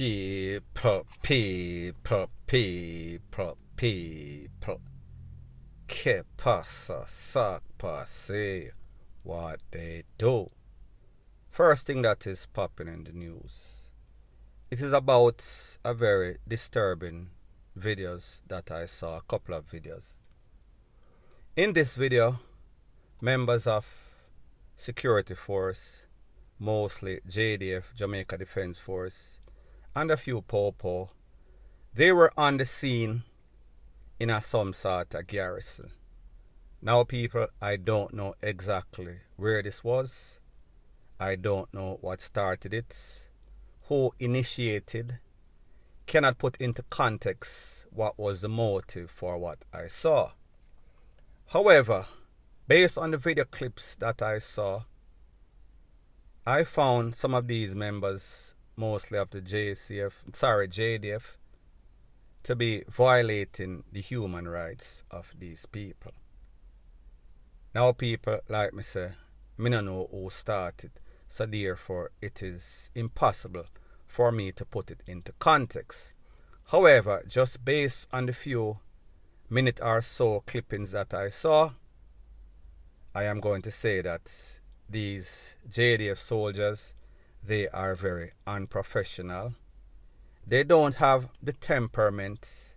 People. Que pasa, sac passe, what they do. First thing that is popping in the news. It is about a very disturbing videos that I saw, a couple of videos. In this video, members of security force, mostly JDF, Jamaica Defense Force, and a few Popo, they were on the scene in some sort of garrison. Now people, I don't know exactly where this was. I don't know what started it, who initiated, cannot put into context what was the motive for what I saw. However, based on the video clips that I saw, I found some of these members, mostly of the JDF, to be violating the human rights of these people. Now people, like me say, me no know who started, so therefore it is impossible for me to put it into context. However, just based on the few minute or so clippings that I saw, I am going to say that these JDF soldiers, they are very unprofessional. They don't have the temperament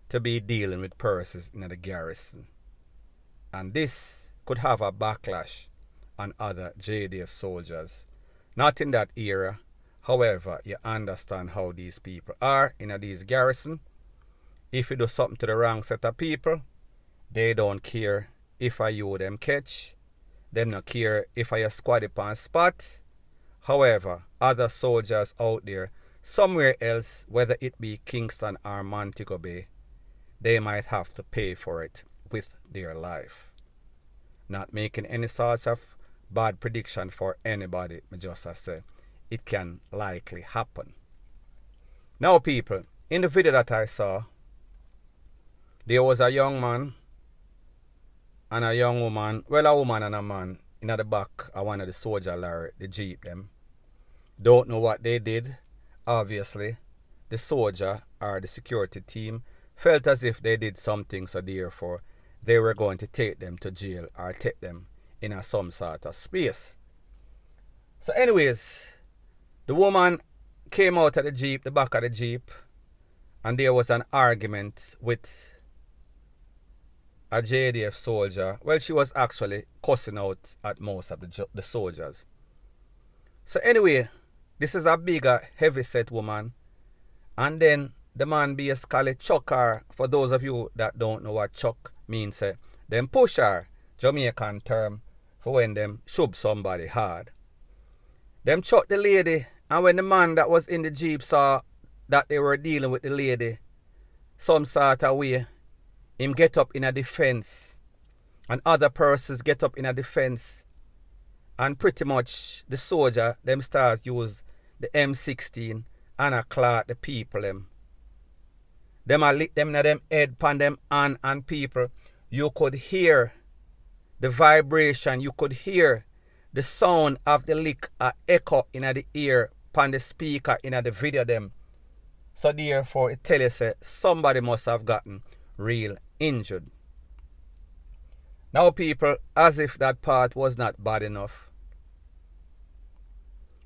to be dealing with persons in the garrison. And this could have a backlash on other JDF soldiers. Not in that era. However, you understand how these people are in these garrison. If you do something to the wrong set of people, they don't care if you them catch. Them not care if I squad upon spot. However, other soldiers out there, somewhere else, whether it be Kingston or Montego Bay, they might have to pay for it with their life. Not making any sorts of bad prediction for anybody, I just say it can likely happen. Now people, in the video that I saw, there was a young man and a young woman, well, a woman and a man, in the back of one of the soldier lorry, the jeep them. Don't know what they did. Obviously, the soldier or the security team felt as if they did something, so therefore they were going to take them to jail or take them in some sort of space. So anyways, the woman came out of the jeep, the back of the jeep, and there was an argument with a JDF soldier. Well, she was actually cussing out at most of the soldiers. So anyway, this is a bigger, heavy-set woman. And then the man basically chuck her. For those of you that don't know what chuck means, them push her, Jamaican term for when them shove somebody hard. Them chuck the lady, and when the man that was in the jeep saw that they were dealing with the lady some sort of way, him get up in a defense, and other persons get up in a defense, and pretty much the soldier them start use the M16 and a clout the people them. Them a lick them na them head pan them and people. You could hear the vibration, you could hear the sound of the lick echo in the ear pan the speaker in the video them. So therefore it tell you say somebody must have gotten real injured. Now people, as if that part was not bad enough,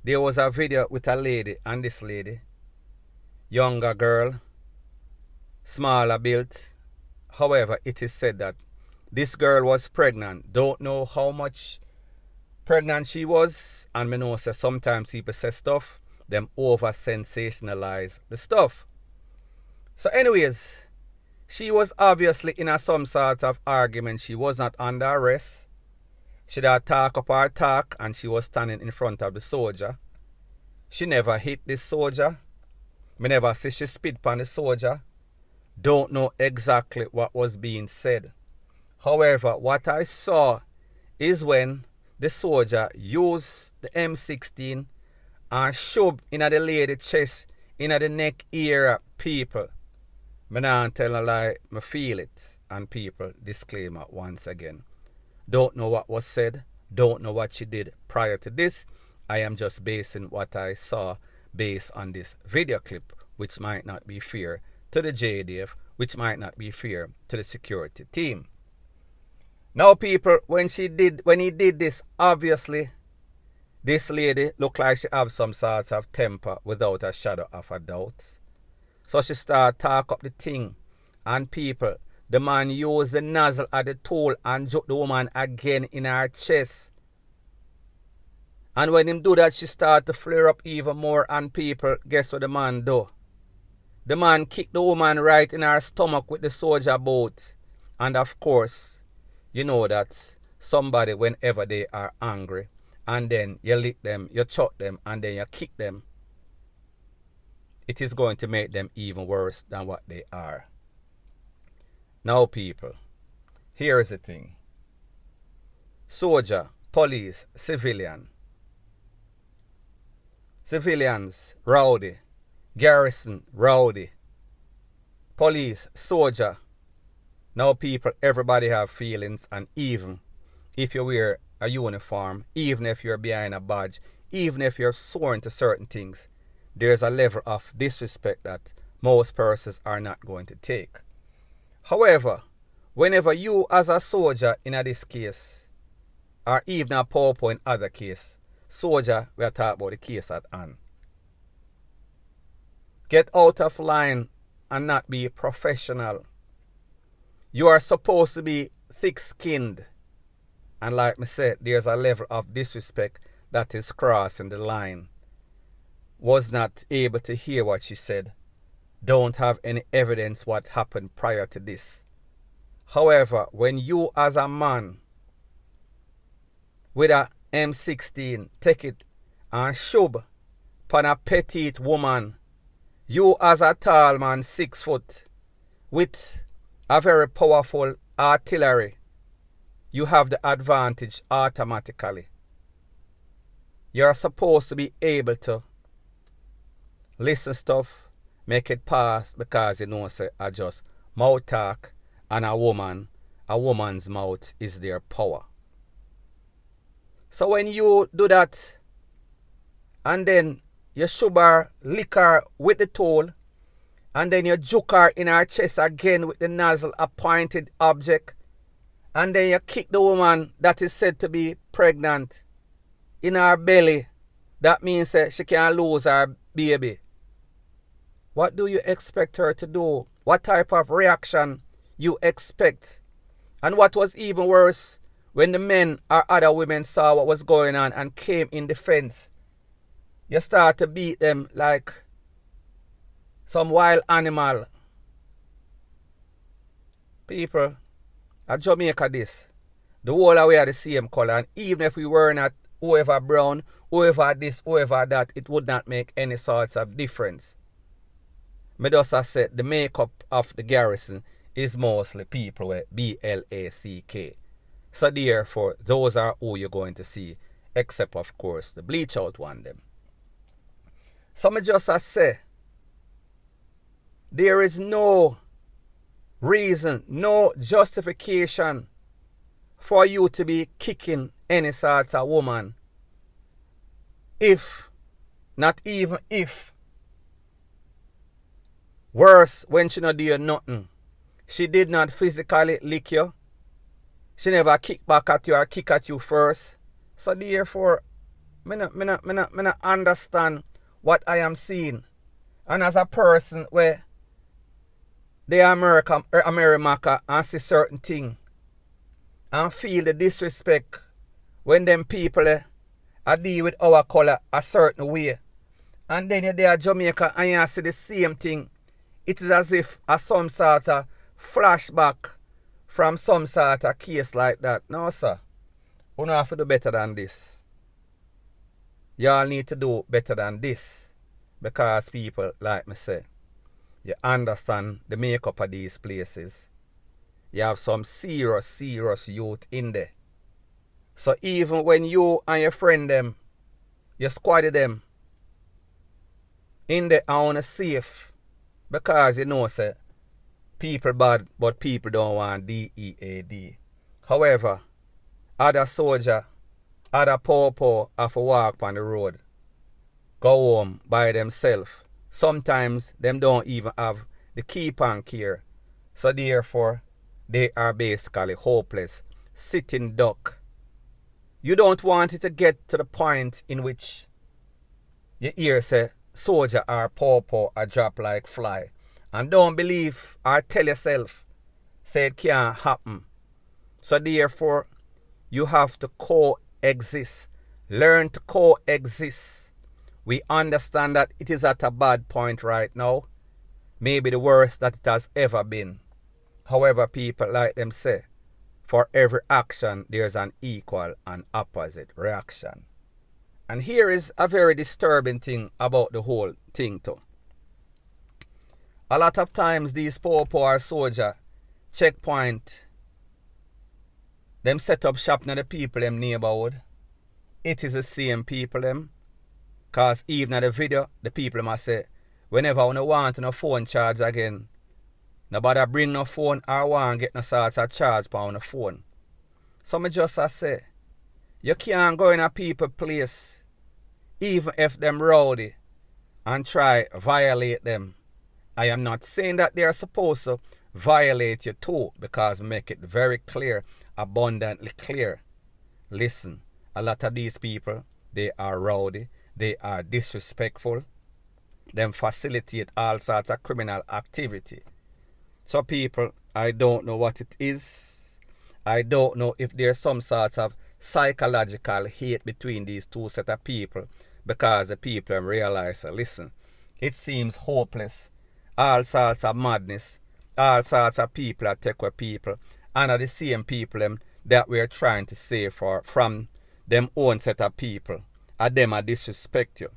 there was a video with a lady, and this lady, younger girl, smaller built. However, it is said that this girl was pregnant. Don't know how much pregnant she was, and me know say sometimes people say stuff, them over sensationalize the stuff. So anyways, she was obviously in some sort of argument. She was not under arrest. She had talk up her talk, and she was standing in front of the soldier. She never hit this soldier. Me never see she spit upon the soldier. Don't know exactly what was being said. However, what I saw is when the soldier used the M16 and shoved in the lady chest, in the neck area, people. Me not tell a lie, me feel it. And people, disclaimer once again. Don't know what was said, don't know what she did prior to this. I am just basing what I saw based on this video clip, which might not be fair to the JDF, which might not be fair to the security team. Now, people, when he did this, obviously, this lady looked like she have some sorts of temper without a shadow of a doubt. So she started talk up the thing, and people, the man used the nozzle as the tool and juke the woman again in her chest. And when him do that, she started to flare up even more, and people, guess what the man do? The man kicked the woman right in her stomach with the soldier boat. And of course, you know that somebody, whenever they are angry, and then you lick them, you choke them, and then you kick them, it is going to make them even worse than what they are. Now, people, here's the thing. Soldier, police, civilian. Civilians, rowdy. Garrison, rowdy. Police, soldier. Now, people, everybody have feelings, and even if you wear a uniform, even if you're behind a badge, even if you're sworn to certain things, there's a level of disrespect that most persons are not going to take. However, whenever you as a soldier in this case, or even a popo in other case, soldier, we are talking about the case at hand. Get out of line and not be professional. You are supposed to be thick-skinned. And like me said, there's a level of disrespect that is crossing the line. Was not able to hear what she said. Don't have any evidence what happened prior to this. However, when you as a man with a M16 take it and shove upon a petite woman, you as a tall man 6 foot with a very powerful artillery, you have the advantage automatically. You're supposed to be able to listen stuff, make it pass, because you know say I just mouth talk, and a woman's mouth is their power. So when you do that, and then you shove her, lick her with the tool, and then you juke her in her chest again with the nozzle, a pointed object, and then you kick the woman that is said to be pregnant in her belly, that means that she can lose her baby. What do you expect her to do? What type of reaction you expect? And what was even worse, when the men or other women saw what was going on and came in defense, you start to beat them like some wild animal. People, at Jamaica this, the whole of we are the same color, and even if we were not whoever brown, whoever this, whoever that, it would not make any sorts of difference. Me just said the makeup of the garrison is mostly people with BLACK. So therefore, those are who you're going to see, except of course the bleach out one them. So me just say, there is no reason, no justification for you to be kicking any sort of woman. If, not even if, worse when she not do nothing. She did not physically lick you. She never kick back at you or kick at you first. So therefore, me not understand what I am seeing. And as a person where they are America and see certain thing and feel the disrespect when them people deal with our color a certain way, and then you're there at Jamaica and you see the same thing, it is as if some sort of flashback from some sort of case like that. No, sir. You don't have to do better than this. Y'all need to do better than this. Because people, like me say, you understand the makeup of these places. You have some serious youth in there. So even when you and your friend them, you squatted them in there on a safe, because you know say people bad, but people don't want DEAD. However, other soldier, other popo have to walk on the road. go home by themselves. Sometimes them don't even have the keep and care. So therefore, they are basically hopeless, sitting duck. You don't want it to get to the point in which you hear say soldier or pawpaw a drop like fly. And don't believe or tell yourself say it can't happen. So therefore, you have to coexist. Learn to coexist. We understand that it is at a bad point right now. Maybe the worst that it has ever been. However, people like them say, for every action, there's an equal and opposite reaction. And here is a very disturbing thing about the whole thing too. A lot of times these poor soldier checkpoint, them set up shop in the people them neighborhood. It is the same people them. Cause even in the video, the people must say, whenever you want no phone charge again, nobody bring no phone or want get no sort of charge on the phone. So me just say, you can't go in a people place, even if them rowdy, and try violate them. I am not saying that they are supposed to violate you too, because make it very clear, abundantly clear. Listen, a lot of these people, they are rowdy, they are disrespectful, them facilitate all sorts of criminal activity. So people, I don't know what it is. I don't know if there's some sort of psychological hate between these two set of people, because the people realize, listen, it seems hopeless. All sorts of madness, all sorts of people that take away people, and are the same people that we're trying to save from them own set of people, and them are disrespect you.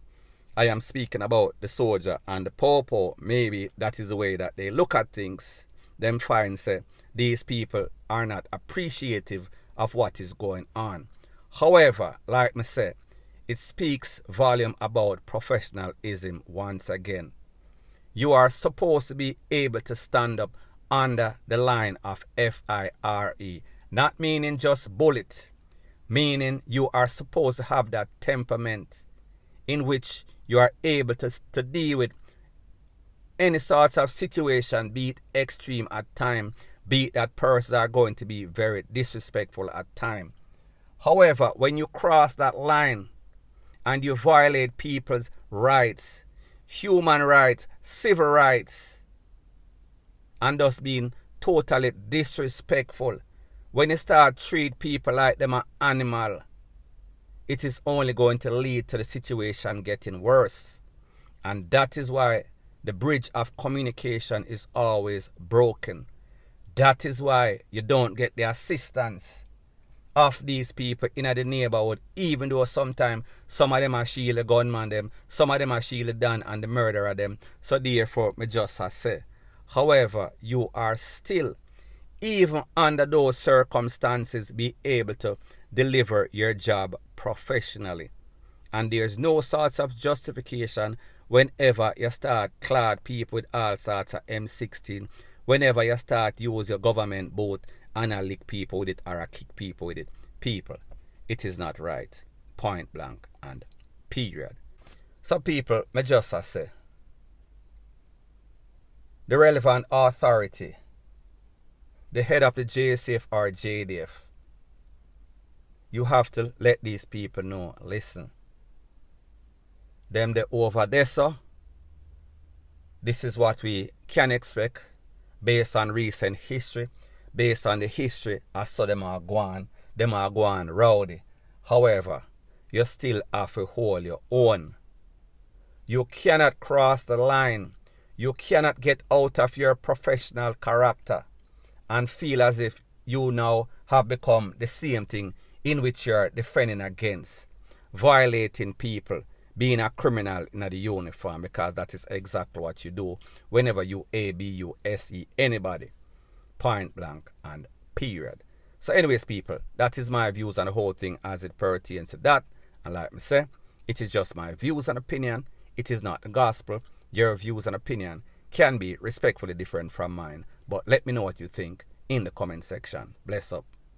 I am speaking about the soldier and the pawpaw. Maybe that is the way that they look at things. Them find say these people are not appreciative of what is going on. However, like me say, it speaks volume about professionalism once again. You are supposed to be able to stand up under the line of FLE, not meaning just bullet, meaning you are supposed to have that temperament in which you are able to deal with any sorts of situation, be it extreme at time, be it that persons are going to be very disrespectful at time. However, when you cross that line and you violate people's rights, human rights, civil rights, and thus being totally disrespectful, when you start treat people like them an animal, it is only going to lead to the situation getting worse. And that is why the bridge of communication is always broken. That is why you don't get the assistance of these people in the neighborhood, even though sometimes some of them are shield the gunman them, some of them are shield the Dan and the murderer them. So therefore, me just say, however, you are still, even under those circumstances, be able to deliver your job professionally. And there's no sorts of justification whenever you start clad people with all sorts of M16, whenever you start use your government boat and I lick people with it or I kick people with it. People, it is not right. Point blank and period. So people, me just say, the relevant authority, the head of the JCF or JDF, you have to let these people know, listen, them they over there, so this is what we can expect based on recent history, based on the history I saw them are going rowdy. However, you still have to hold your own. You cannot cross the line. You cannot get out of your professional character and feel as if you now have become the same thing in which you're defending against, violating people, being a criminal in the uniform, because that is exactly what you do whenever you abuse anybody. Point blank and period. So anyways, people, that is my views on the whole thing as it pertains to that. And like me say, it is just my views and opinion. It is not the gospel. Your views and opinion can be respectfully different from mine. But let me know what you think in the comment section. Bless up.